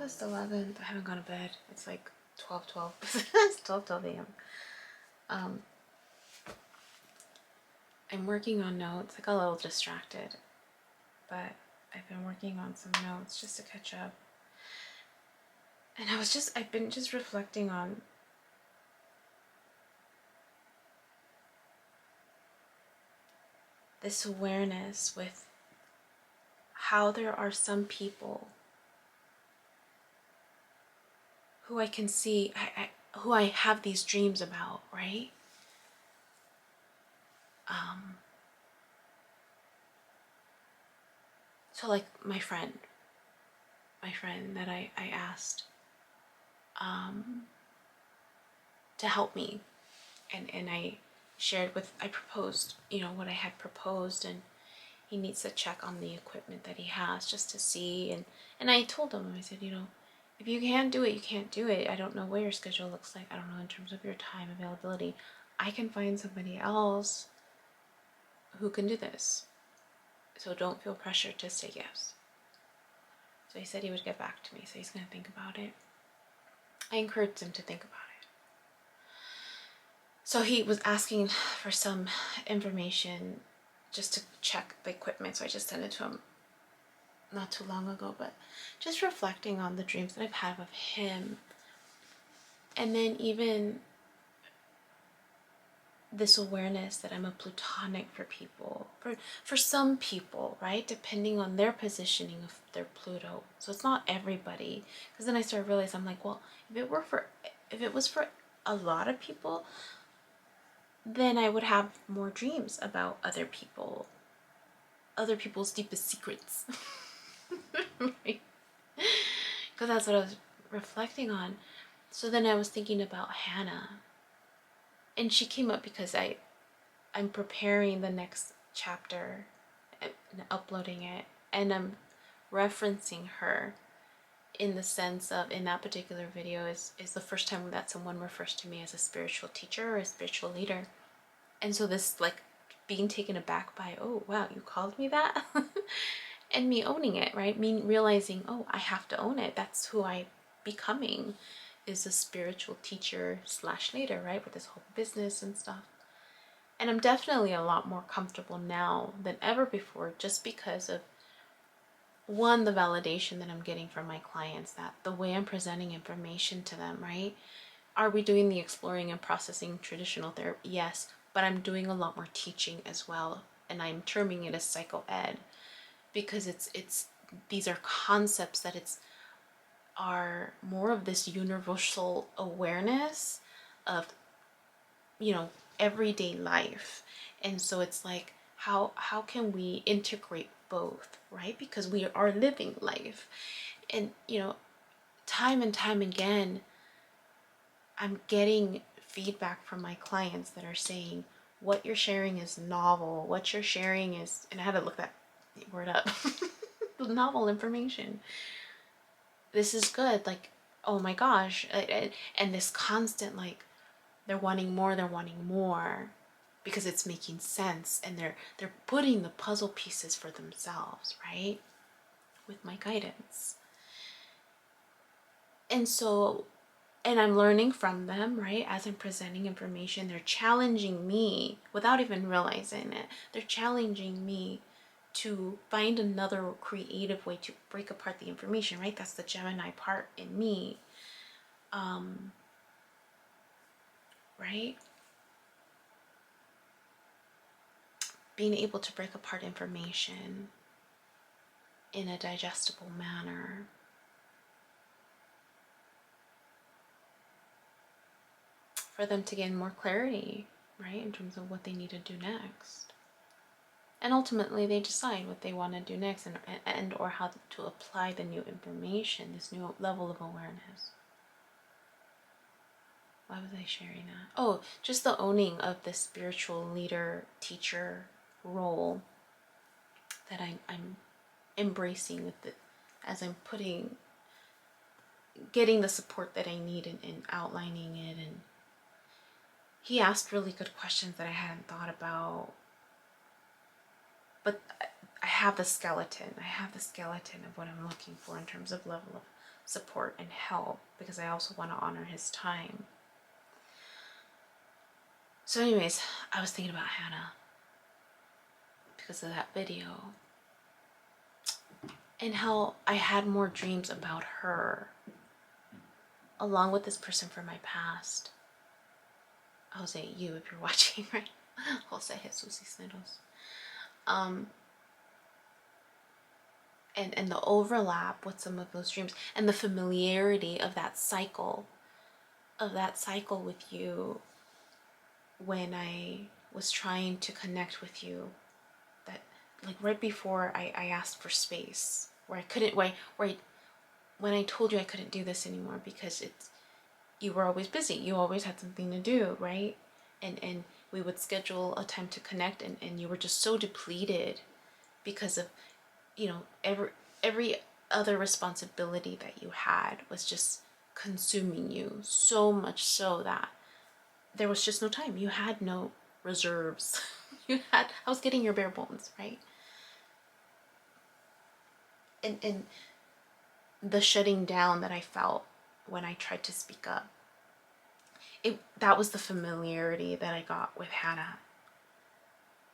August 11th. I haven't gone to bed. It's like 12:12. It's 12:12 a.m. I'm working on notes. I got a little distracted, but I've been working on some notes just to catch up. And I've been just reflecting on this awareness with how there are some people who I can see, who I have these dreams about, right? So like my friend that I asked to help me, and I proposed, what I had proposed, and he needs to check on the equipment that he has just to see, and I told him, I said, if you can't do it, you can't do it. I don't know what your schedule looks like. I don't know in terms of your time availability. I can find somebody else who can do this. So don't feel pressured to say yes. So he said he would get back to me, so he's going to think about it. I encouraged him to think about it. So he was asking for some information just to check the equipment, so I just sent it to him not too long ago, but just reflecting on the dreams that I've had of him. And then even this awareness that I'm a plutonic for people, for some people, right? Depending on their positioning of their Pluto. So it's not everybody. Because then I started realizing, I'm like, well, if it was for a lot of people, then I would have more dreams about other people's deepest secrets. Right? Because that's what I was reflecting on. So then I was thinking about Hannah. And she came up because I'm preparing the next chapter and uploading it, and I'm referencing her in the sense of, in that particular video is the first time that someone refers to me as a spiritual teacher or a spiritual leader. And so this, like, being taken aback by, oh wow, you called me that? And me owning it, right? Me realizing, oh, I have to own it. That's who I'm becoming, is a spiritual teacher / leader, right? With this whole business and stuff. And I'm definitely a lot more comfortable now than ever before, just because of, one, the validation that I'm getting from my clients, that the way I'm presenting information to them, right? Are we doing the exploring and processing traditional therapy? Yes, but I'm doing a lot more teaching as well, and I'm terming it as psycho-ed, because these are concepts that are more of this universal awareness of, everyday life. And so it's like, how can we integrate both, right? Because we are living life. And time and time again, I'm getting feedback from my clients that are saying, what you're sharing is novel, what you're sharing is, and I had to look that word up, novel information. This is good, like, oh my gosh. And this constant, like, they're wanting more because it's making sense, and they're putting the puzzle pieces for themselves, right? With my guidance. And so, and I'm learning from them, right? As I'm presenting information, they're challenging me without even realizing it. They're challenging me to find another creative way to break apart the information, right? That's the Gemini part in me. Right? Being able to break apart information in a digestible manner. For them to gain more clarity, right? In terms of what they need to do next. And ultimately they decide what they want to do next, and or how to apply the new information, this new level of awareness. Why was I sharing that? Oh, just the owning of the spiritual leader, teacher role that I'm embracing with it, as I'm getting the support that I need in outlining it. And he asked really good questions that I hadn't thought about. But I have the skeleton. I have the skeleton of what I'm looking for in terms of level of support and help, because I also want to honor his time. So anyways, I was thinking about Hannah because of that video, and how I had more dreams about her along with this person from my past. Jose, you, if you're watching, right? Jose Jesus Cisneros. And the overlap with some of those dreams, and the familiarity of that cycle with you when I was trying to connect with you, that like right before I asked for space, where I couldn't, when I told you I couldn't do this anymore because you were always busy, you always had something to do, right? And we would schedule a time to connect, and you were just so depleted because of, you know, every other responsibility that you had was just consuming you so much, so that there was just no time. You had no reserves. I was getting your bare bones, right? And the shutting down that I felt when I tried to speak up, that was the familiarity that I got with Hannah.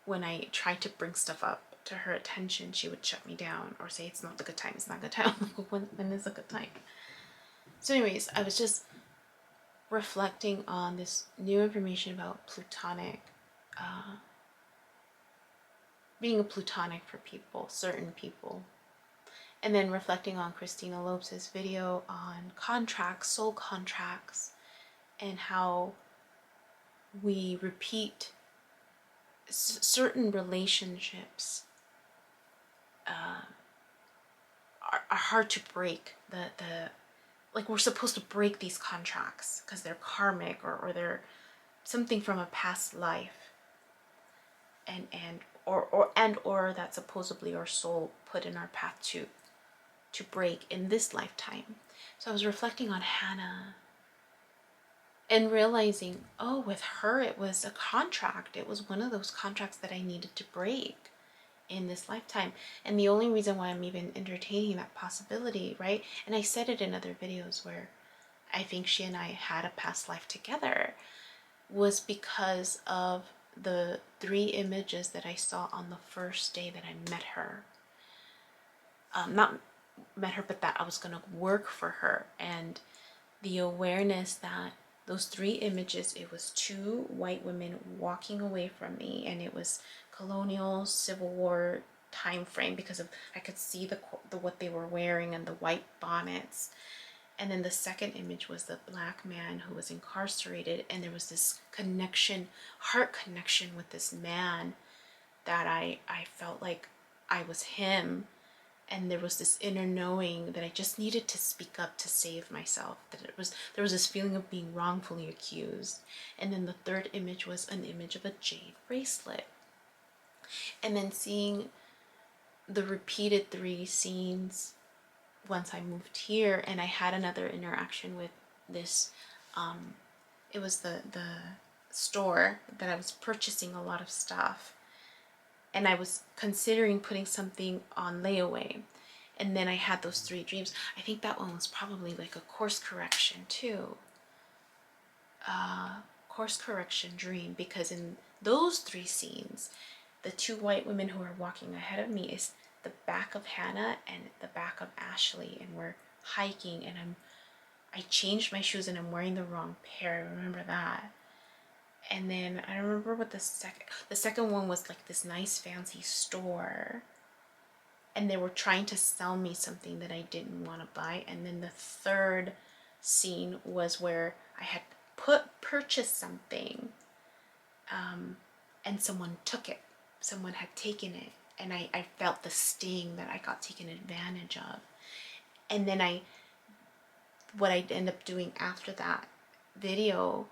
When I tried to bring stuff up to her attention, she would shut me down or say, it's not the good time, it's not a good time. I'm like, when is a good time? So anyways, I was just reflecting on this new information about Plutonic, being a Plutonic for people, certain people. And then reflecting on Christina Lopes' video on contracts, soul contracts, and how we repeat certain relationships are hard to break. Like, we're supposed to break these contracts because they're karmic, or they're something from a past life, or that supposedly our soul put in our path to break in this lifetime. So I was reflecting on Hannah and realizing, oh, with her it was a contract. It was one of those contracts that I needed to break in this lifetime. And the only reason why I'm even entertaining that possibility, right? And I said it in other videos where I think she and I had a past life together, was because of the 3 images that I saw on the first day that I met her. Not met her, but that I was going to work for her. And the awareness that those 3 images, it was 2 white women walking away from me, and it was colonial Civil War time frame, because of I could see the what they were wearing and the white bonnets. And then the second image was the black man who was incarcerated, and there was this connection, heart connection with this man, that I felt like I was him. And there was this inner knowing that I just needed to speak up to save myself, that there was this feeling of being wrongfully accused. And then the third image was an image of a jade bracelet. And then seeing the repeated 3 scenes once I moved here, and I had another interaction with this, it was the store that I was purchasing a lot of stuff, and I was considering putting something on layaway. And then I had those 3 dreams. I think that one was probably like a course correction too. Course correction dream, because in those 3 scenes, the 2 white women who are walking ahead of me is the back of Hannah and the back of Ashley, and we're hiking, and I changed my shoes and I'm wearing the wrong pair. I remember that. And then I remember what the second one was, like this nice fancy store, and they were trying to sell me something that I didn't want to buy. And then the third scene was where I had purchased something, and someone took it. Someone had taken it, and I felt the sting that I got taken advantage of. And then what I ended up doing after that video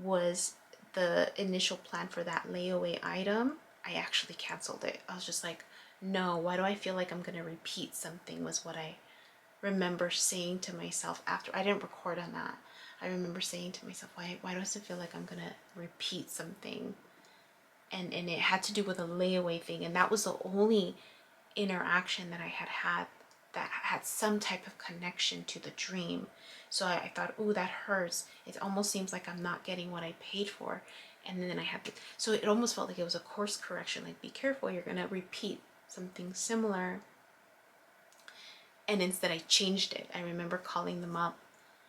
was the initial plan for that layaway item. I actually canceled it. I was just like, no, why do I feel like I'm gonna repeat something, was what I remember saying to myself after. I didn't record on that. I remember saying to myself, why does it feel like I'm gonna repeat something? And it had to do with a layaway thing, and that was the only interaction that I had that had some type of connection to the dream. So I thought, oh, that hurts. It almost seems like I'm not getting what I paid for. And then I had to, so it almost felt like it was a course correction, like, be careful, you're gonna repeat something similar. And instead I changed it. I remember calling them up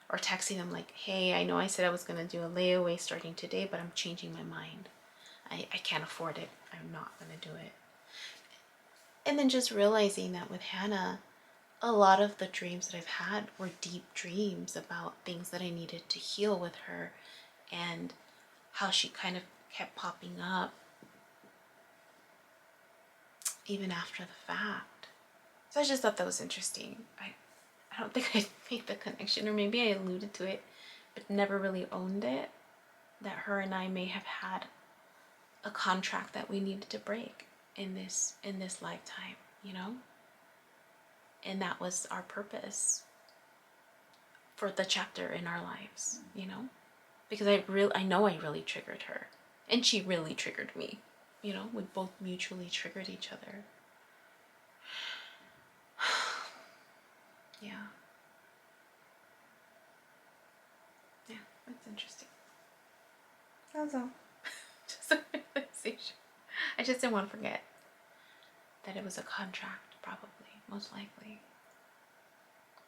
or texting them like, hey, I know I said I was gonna do a layaway starting today, but I'm changing my mind. I can't afford it. I'm not gonna do it. And then just realizing that with Hannah, a lot of the dreams that I've had were deep dreams about things that I needed to heal with her, and how she kind of kept popping up even after the fact. So I just thought that was interesting. I don't think I made the connection, or maybe I alluded to it, but never really owned it, that her and I may have had a contract that we needed to break in this lifetime, you know? And that was our purpose for the chapter in our lives, you know? Because I know I really triggered her, and she really triggered me. You know, we both mutually triggered each other. Yeah. Yeah, that's interesting. That's all. Just a realization. I just didn't want to forget that it was a contract, probably, most likely.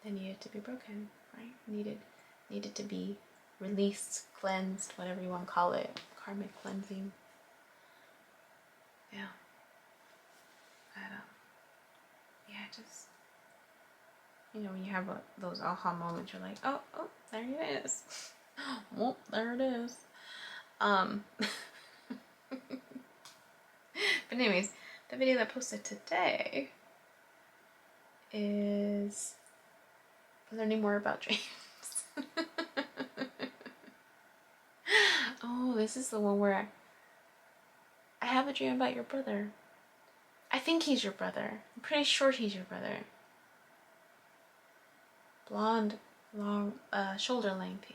That needed to be broken, right? Needed to be released, cleansed, whatever you want to call it. Karmic cleansing. Yeah. But, yeah, just, you know, when you have those aha moments, you're like, oh, there it is. Well, there it is. But anyways, the video that I posted today is learning more about dreams. Oh, this is the one where I have a dream about your brother. I think he's your brother. I'm pretty sure he's your brother. Blonde, long, shoulder length.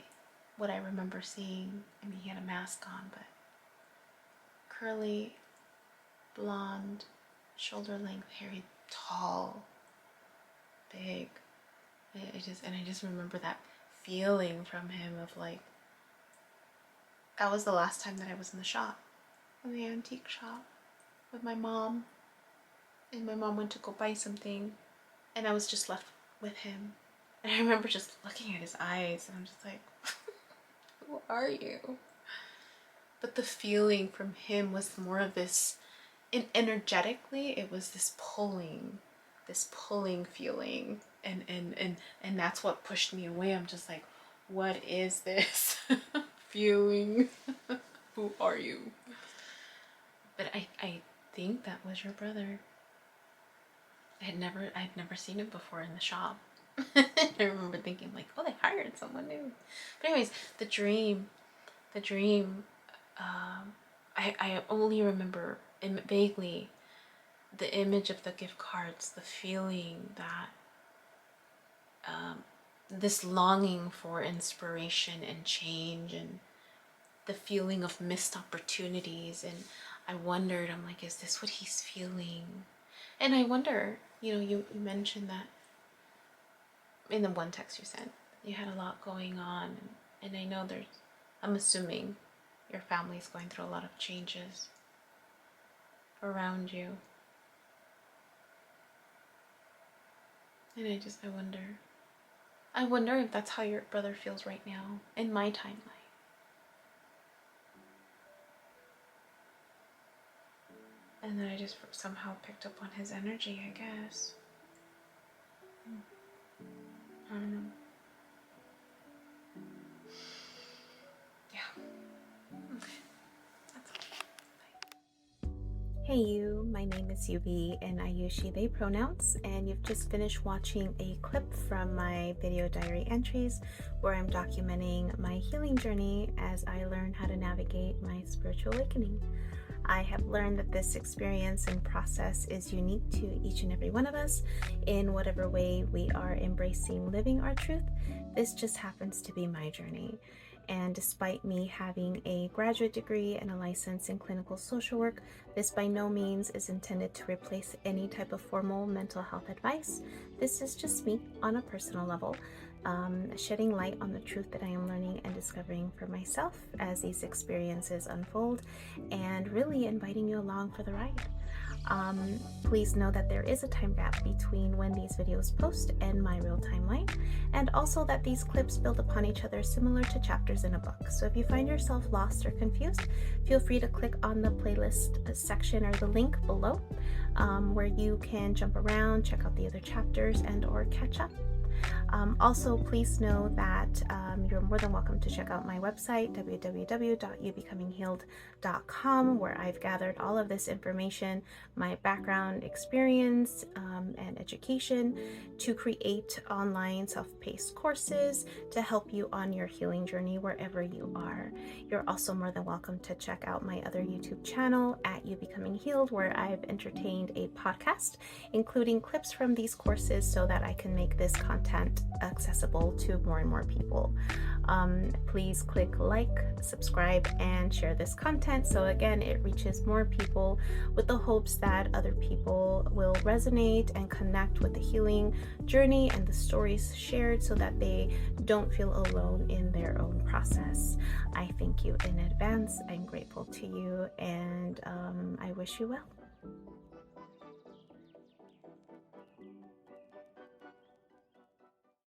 What I remember seeing. I mean, he had a mask on, but curly, blonde, shoulder length, hairy, tall, big. I just remember that feeling from him of like, that was the last time that I was in the shop, in the antique shop, with my mom. And my mom went to go buy something, and I was just left with him. And I remember just looking at his eyes, and I'm just like, who are you? But the feeling from him was more of this, energetically, it was this pulling feeling. And that's what pushed me away. I'm just like, what is this feeling? Who are you? But I think that was your brother. I'd never seen it before in the shop. I remember thinking like, oh, they hired someone new. But anyways, the dream, I only remember vaguely the image of the gift cards, the feeling that, this longing for inspiration and change, and the feeling of missed opportunities. And I wondered, I'm like, is this what he's feeling? And I wonder, you know, you mentioned that in the one text you sent, you had a lot going on, and I know I'm assuming your family's going through a lot of changes around you. And I wonder if that's how your brother feels right now in my timeline. And then I just somehow picked up on his energy, I guess. I don't know. Yeah. Okay. That's all. Bye. Hey you, my name is Yubi and I use she, they pronouns, and you've just finished watching a clip from my video diary entries where I'm documenting my healing journey as I learn how to navigate my spiritual awakening. I have learned that this experience and process is unique to each and every one of us in whatever way we are embracing living our truth. This just happens to be my journey. And despite me having a graduate degree and a license in clinical social work, this by no means is intended to replace any type of formal mental health advice. This is just me on a personal level, shedding light on the truth that I am learning and discovering for myself as these experiences unfold, and really inviting you along for the ride. Please know that there is a time gap between when these videos post and my real timeline, and also that these clips build upon each other similar to chapters in a book. So if you find yourself lost or confused, feel free to click on the playlist section or the link below, where you can jump around, check out the other chapters, and or catch up. Also, please know that you're more than welcome to check out my website, www.youbecominghealed.com, where I've gathered all of this information, my background, experience, and education to create online self-paced courses to help you on your healing journey wherever you are. You're also more than welcome to check out my other YouTube channel at You Becoming Healed, where I've entertained a podcast, including clips from these courses so that I can make this content accessible to more and more people. Please click like, subscribe, and share this content so again it reaches more people, with the hopes that other people will resonate and connect with the healing journey and the stories shared so that they don't feel alone in their own process. I thank you in advance. I'm grateful to you, and I wish you well.